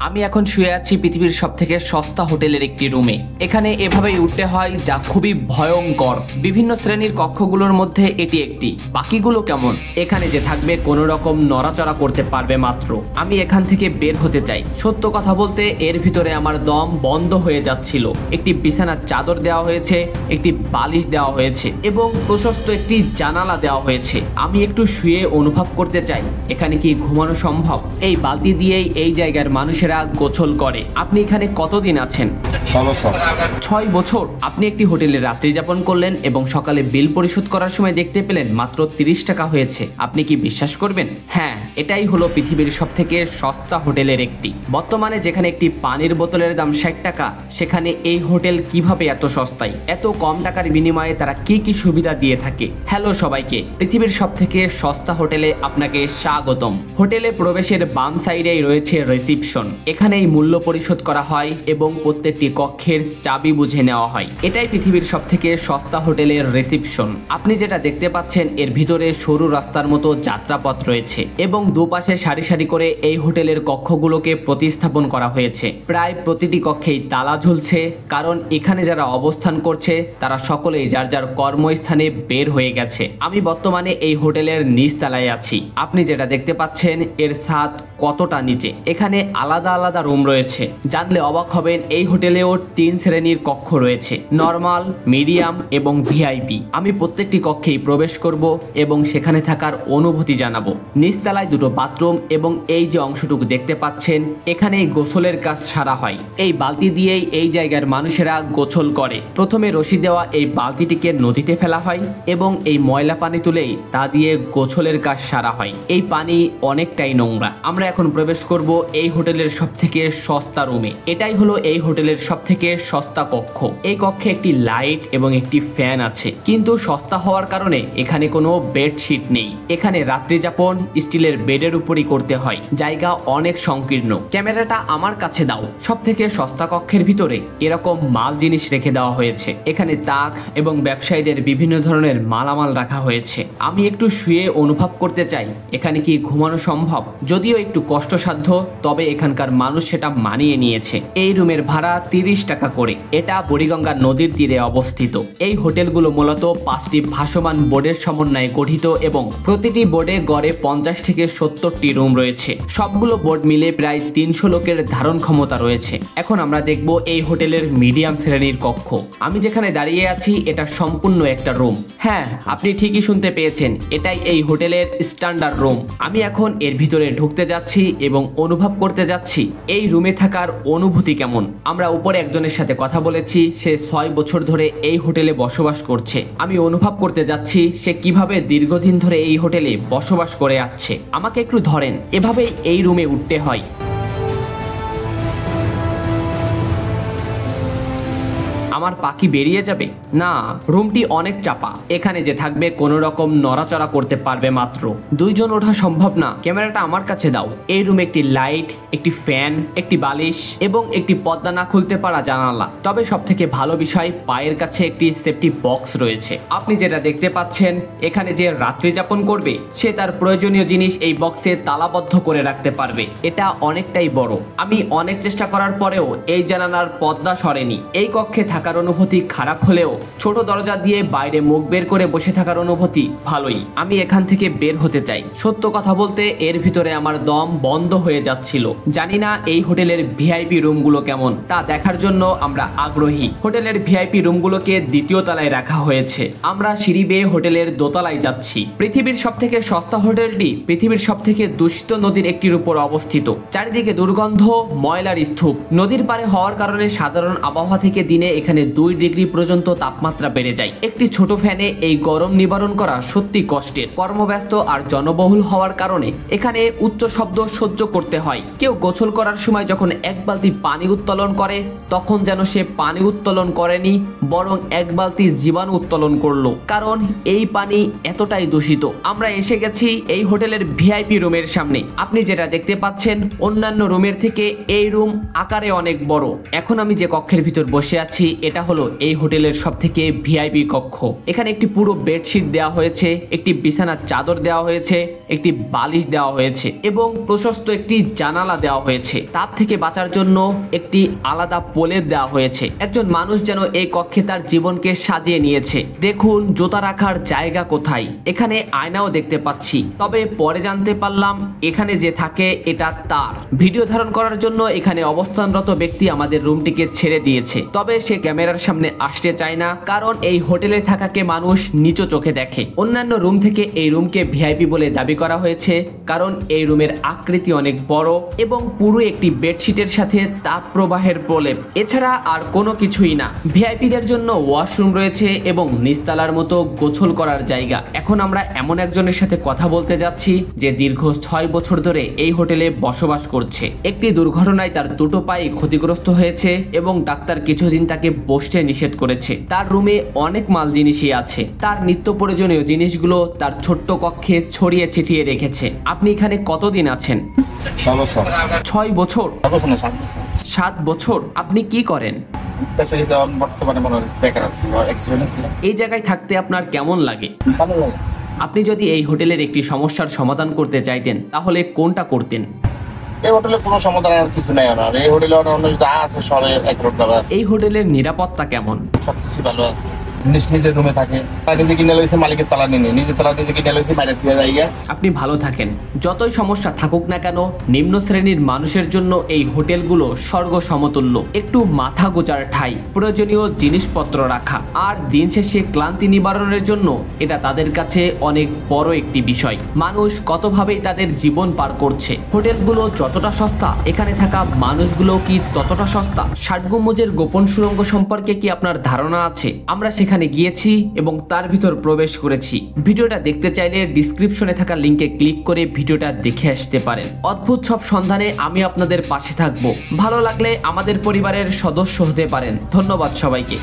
আমি এখন শুয়ে আছি পৃথিবীর সবথেকে সস্তা হোটেলের একটি রুমে। এখানে এভাবেই উঠতে হয়, যা খুবই ভয়ঙ্কর। বিভিন্ন শ্রেণীর কক্ষগুলোর মধ্যে এটি একটি। বাকিগুলো কেমন? এখানে যে থাকবে কোনো রকম নড়াচড়া করতে পারবে মাত্র। আমি এখান থেকে বের হতে চাই। সত্য কথা বলতে এর ভিতরে আমার দম বন্ধ হয়ে যাচ্ছিল। একটি বিছানার চাদর দেওয়া হয়েছে, একটি বালিশ দেওয়া হয়েছে এবং প্রশস্ত একটি জানালা দেওয়া হয়েছে। আমি একটু শুয়ে অনুভব করতে চাই এখানে কি ঘুমানো সম্ভব। এই বালতি দিয়েই এই জায়গার মানুষেরা গোসল করে। আপনি এখানে কতদিন আছেন? 6 বছর। আপনি একটি হোটেলে রাত্রি যাপন করলেন এবং সকালে বিল পরিশোধ করার সময় দেখতে পেলেন মাত্র 30 টাকা হয়েছে। আপনি কি বিশ্বাস করবেন? হ্যাঁ, এটাই হলো পৃথিবীর সবথেকে সস্তা হোটেলের একটি। বর্তমানে যেখানে একটি পানির বোতলের দাম 60 টাকা, সেখানে এই হোটেল কিভাবে এত সস্তায়, এত কম টাকার বিনিময়ে তারা কি কি সুবিধা দিয়ে থাকে। হ্যালো সবাইকে, পৃথিবীর সবথেকে সস্তা হোটেলে আপনাকে স্বাগতম। হোটেলে প্রবেশের বাম সাইডেই রয়েছে রিসিপশন। এখানেই মূল্য পরিশোধ করা হয় এবং প্রত্যেকটি কক্ষের চাবি বুঝে নেওয়া হয়। এটাই পৃথিবীর সবথেকে সস্তা হোটেলের রিসিপশন। আপনি যেটা দেখতে পাচ্ছেন এর ভিতরে সরু রাস্তার মতো যাত্রাপথ রয়েছে এবং দুপাশে সারি সারি করে এই হোটেলের কক্ষগুলোকে প্রতিস্থাপন করা হয়েছে। প্রায় প্রতিটি কক্ষেই তালা ঝুলছে, কারণ এখানে যারা অবস্থান করছে তারা সকলেই যার যার কর্মস্থানে বের হয়ে গেছে। আমি বর্তমানে এই হোটেলের নিচতলায় আছি। আপনি যেটা দেখতে পাচ্ছেন এর ছাদ কতটা নিচে। এখানে আলাদা আলাদা রুম রয়েছে। জানলে অবাক হবেন এই হোটেলেও 3 শ্রেণীর কক্ষ রয়েছে, নরমাল, মিডিয়াম এবং ভিআইপি। আমি প্রত্যেকটি কক্ষেই প্রবেশ করব এবং সেখানে থাকার অনুভূতি জানাবো। নিচতলায় 2টো বাথরুম এবং এই যে অংশটুকু দেখতে পাচ্ছেন এখানেই গোসলের কাজ সারা হয়। এই বালতি দিয়েই এই জায়গার মানুষেরা গোসল করে। প্রথমে রশি দেওয়া এই বালতিটিকে নদীতে ফেলা হয় এবং এই ময়লা পানি তুলেই তা দিয়ে গোসলের কাজ সারা হয়। এই পানি অনেকটাই নোংরা। আমরা এখন প্রবেশ করব এই হোটেলের সবথেকে সস্তা রুমে। এটাই হলো এই হোটেলের সবথেকে সস্তা কক্ষ। এই কক্ষে একটি লাইট এবং একটি ফ্যান আছে, কিন্তু সস্তা হওয়ার কারণে এখানে কোনো বেডশিট নেই। এখানে রাত্রি যাপন স্টিলের বেডের উপরই করতে হয়। জায়গা অনেক সংকীর্ণ। ক্যামেরাটা আমার কাছে দাও। সবথেকে সস্তা কক্ষের ভিতরে এরকম মাল জিনিস রেখে দেওয়া হয়েছে। এখানে তাক এবং ব্যবসায়ীদের বিভিন্ন ধরনের মালামাল রাখা হয়েছে। আমি একটু শুয়ে অনুভব করতে চাই এখানে কি ঘুমানো সম্ভব। যদিও একটু কষ্টসাধ্য, তবে এখানকার মানুষ সেটা মানিয়ে নিয়েছে। এই রুমের ভাড়া 30 টাকা করে। এটা বুড়িগঙ্গা নদীর তীরে অবস্থিত। এই হোটেলগুলো মূলত 5টি ভাসমান বোর্ডের সমন্বয়ে গঠিত এবং প্রতিটি বোর্ডে গড়ে 50 থেকে 70টি রুম রয়েছে। সবগুলো বোর্ড মিলে প্রায় 300 লোকের ধারণ ক্ষমতা রয়েছে। এখন আমরা দেখব এই হোটেলের মিডিয়াম শ্রেণীর কক্ষ। আমি যেখানে দাঁড়িয়ে আছি এটা সম্পূর্ণ একটা রুম। হ্যাঁ, আপনি ঠিকই শুনতে পেয়েছেন, এটাই এই হোটেলের স্ট্যান্ডার্ড রুম। আমি এখন এর ভিতরে ঢুকতে যাচ্ছি এবং অনুভব করতে যাচ্ছি এই রুমে থাকার অনুভূতি কেমন। আমরা উপরে একজনের সাথে কথা বলেছি, সে 6 বছর ধরে এই হোটেলে বসবাস করছে। আমি অনুভব করতে যাচ্ছি সে কিভাবে দীর্ঘদিন ধরে এই হোটেলে বসবাস করে আসছে। আমাকে একটু ধরেন, এভাবেই এই রুমে উঠতে হয়। আমার পাখি বেরিয়ে যাবে না। রুমটি অনেক চাপা। এখানে যে থাকবে কোনো রকম নড়াচড়া করতে পারবে মাত্র। 2 জন ওঠা সম্ভব না। ক্যামেরাটা আমার কাছে দাও। এই রুমে একটি লাইট, একটি ফ্যান, একটি বালিশ এবং একটি পর্দা না খুলতে পারা জানালা। তবে সবথেকে ভালো বিষয় পায়ের কাছে একটি সেফটি বক্স রয়েছে। আপনি যেটা দেখতে পাচ্ছেন এখানে যে রাত্রি যাপন করবে সে তার প্রয়োজনীয় জিনিস এই বক্সে তালাবদ্ধ করে রাখতে পারবে। এটা অনেকটাই বড়। আমি অনেক চেষ্টা করার পরেও এই জানালার পর্দা সরেনি। এই কক্ষে থাকার অনুভূতি খারাপ হলেও ছোট দরজা দিয়ে বাইরে মুখ বের করে বসে থাকার অনুভূতি ভালোই। আমি এখান থেকে বের হতে চাই। সত্য কথা বলতে এর ভিতরে আমার দম বন্ধ হয়ে যাচ্ছিল। জানি না এই হোটেলের ভিআইপি রুমগুলো কেমন, তা দেখার জন্য আমরা আগ্রহী। হোটেলের ভিআইপি রুমগুলোকে 2য় তলায় রাখা হয়েছে। আমরা সিঁড়ি বেয়ে হোটেলের দোতলায় যাচ্ছি। পৃথিবীর সবথেকে সস্তা হোটেলটি পৃথিবীর সবথেকে দূষিত নদীর একটির উপর অবস্থিত। চারিদিকে দুর্গন্ধ, ময়লার স্তূপ। নদীর পারে হওয়ার কারণে সাধারণ আবহাওয়া থেকে দিনে এখানে 2 ডিগ্রি পর্যন্ত তাপমাত্রা বেড়ে যায়। একটি ছোট ফ্যানে এই গরম নিবারণ করা সত্যি কষ্টের। কর্মব্যস্ত আর জনবহুল হওয়ার কারণে এখানে উচ্চ শব্দ সহ্য করতে হয়। কেউ গোসল করার সময় যখন 1 বালতি পানি উত্তোলন করে তখন যেন সে পানি উত্তোলন করেনি, বরং 1 বালতি জীবাণু উত্তোলন করলো, কারণ এই পানি এতটাই দূষিত। আমরা এসে গেছি এই হোটেলের ভিআইপি রুমের সামনে। আপনি যেটা দেখতে পাচ্ছেন অন্যান্য রুমের থেকে এই রুম আকারে অনেক বড়। এখন আমি যে কক্ষের ভিতর বসে আছি এটা হলো এই হোটেলের সবথেকে ভিআইপি কক্ষ। এখানে একটি পুরো বেডশিট দেওয়া হয়েছে, একটি বিছানার চাদর দেওয়া হয়েছে, একটি বালিশ দেওয়া হয়েছে এবং প্রশস্ত একটি জানালা দেওয়া হয়েছে। তাপ থেকে বাঁচার জন্য একটি আলাদা প্রলেপ দেওয়া হয়েছে। একজন মানুষ যেন এই কক্ষে তার জীবনকে সাজিয়ে নিয়েছে। দেখুন জুতা রাখার জায়গা কোথায়, এখানে আয়নাও দেখতে পাচ্ছি। তবে পরে জানতে পারলাম এখানে যে থাকে এটা তার। ভিডিও ধারণ করার জন্য এখানে অবস্থানরত ব্যক্তি আমাদের রুমটিকে ছেড়ে দিয়েছে, তবে সে ক্যামেরার সামনে আসতে চায় না, কারণ এই হোটেলে থাকাকে মানুষ নিচু চোখে দেখে। অন্যান্য রুম থেকে এই রুমকে ভিআইপি বলে দাবি করা হয়েছে, কারণ এই রুমের আকৃতি অনেক বড় এবং পুরো একটি বেডশিটের সাথে তাপ প্রবাহের প্রলেপ, এছাড়া আর কোনো কিছুই না। ভিআইপিদের জন্য ওয়াশরুম রয়েছে এবং নিচতলার মতো গোসল করার জায়গা। এখন আমরা এমন একজনের সাথে কথা বলতে যাচ্ছি যে দীর্ঘ 6 বছর ধরে এই হোটেলে বসবাস করছে। একটি দুর্ঘটনায় তার দুটো পায়ে ক্ষতিগ্রস্ত হয়েছে এবং ডাক্তার কিছুদিন তাকে বসতে নিষেধ করেছে। তার রুমে অনেক মাল জিনিসই আছে, তার নিত্য প্রয়োজনীয় জিনিসগুলো তার ছোট্ট কক্ষে ছড়িয়ে ছিটিয়ে রেখেছে। আপনি এখানে কতদিন আছেন? 6 বছর? 7 বছর। আপনি কি করেন? এই জায়গায় থাকতে আপনার কেমন লাগে? আপনি যদি এই হোটেলের একটি সমস্যার সমাধান করতে চাইতেন তাহলে কোনটা করতেন? এই হোটেলে কোনো সমাধান আর কিছু নাই। আর এই হোটেলে অন্য যা আছে সবে একরোট দাবা। এই হোটেলের নিরাপত্তা কেমন? সবকিছু ভালো আছে। নিজের রুমে থাকে, নিজে কিনে লইছে, মালিকের তালা নিয়ে নিজে তালা নিজে কিনে লইছে, বাইরে থেকে যাইগা। আপনি ভালো থাকেন। যতই সমস্যা থাকুক না কেন, নিম্ন শ্রেণীর মানুষের জন্য এই হোটেলগুলো স্বর্গ সমতুল্য। একটু মাথা গোজার ঠাঁই, প্রয়োজনীয় জিনিসপত্র রাখা, আর দিন শেষে ক্লান্তি নিবারণের জন্য এটা তাদের কাছে অনেক বড় একটি বিষয়। মানুষ কতভাবেই তাদের জীবন পার করছে। হোটেলগুলো যতটা সস্তা, এখানে থাকা মানুষগুলো কি ততটা সস্তা? 60 গম্বুজের গোপন সুড়ঙ্গ সম্পর্কে কি আপনার ধারণা আছে? আমরা সেখানে গিয়েছি এবং তার ভিতর প্রবেশ করেছি। ভিডিওটা দেখতে চাইলে ডিসক্রিপশনে থাকা লিংকে ক্লিক করে ভিডিওটা দেখে আসতে পারেন। অদ্ভুত সব সন্ধানে আমি আপনাদের পাশে থাকবো। ভালো লাগলে আমাদের পরিবারের সদস্য হতে পারেন। ধন্যবাদ সবাইকে।